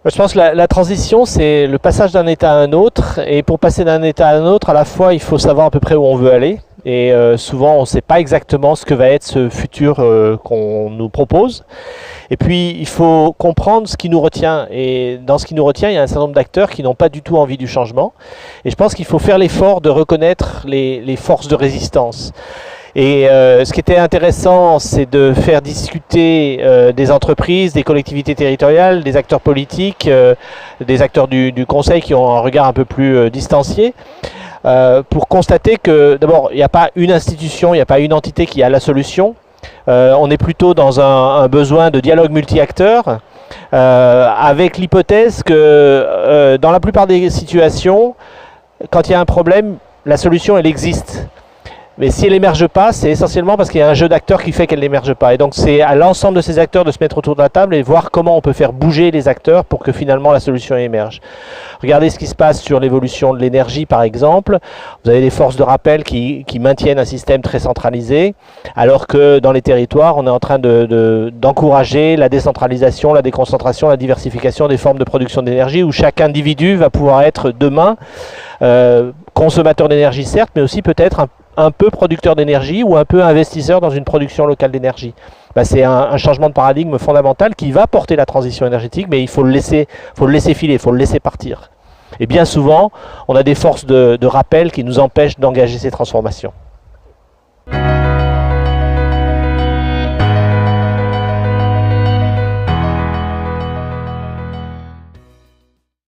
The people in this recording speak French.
Je pense que la transition, c'est le passage d'un état à un autre. Et pour passer d'un état à un autre, à la fois, il faut savoir à peu près où on veut aller. Et souvent, on ne sait pas exactement ce que va être ce futur qu'on nous propose. Et puis, il faut comprendre ce qui nous retient. Et dans ce qui nous retient, il y a un certain nombre d'acteurs qui n'ont pas du tout envie du changement. Et je pense qu'il faut faire l'effort de reconnaître les forces de résistance. Et ce qui était intéressant, c'est de faire discuter des entreprises, des collectivités territoriales, des acteurs politiques, des acteurs du conseil qui ont un regard un peu plus distancié, pour constater que d'abord, il n'y a pas une institution, il n'y a pas une entité qui a la solution. On est plutôt dans un besoin de dialogue multi-acteurs, avec l'hypothèse que dans la plupart des situations, quand il y a un problème, la solution, elle existe. Mais si elle n'émerge pas, c'est essentiellement parce qu'il y a un jeu d'acteurs qui fait qu'elle n'émerge pas. Et donc c'est à l'ensemble de ces acteurs de se mettre autour de la table et voir comment on peut faire bouger les acteurs pour que finalement la solution émerge. Regardez ce qui se passe sur l'évolution de l'énergie par exemple. Vous avez des forces de rappel qui maintiennent un système très centralisé, alors que dans les territoires, on est en train d'encourager la décentralisation, la déconcentration, la diversification des formes de production d'énergie, où chaque individu va pouvoir être demain consommateur d'énergie certes, mais aussi peut-être un peu producteur d'énergie ou un peu investisseur dans une production locale d'énergie. C'est un changement de paradigme fondamental qui va porter la transition énergétique, mais il faut le laisser filer, il faut le laisser partir. Et bien souvent, on a des forces de rappel qui nous empêchent d'engager ces transformations.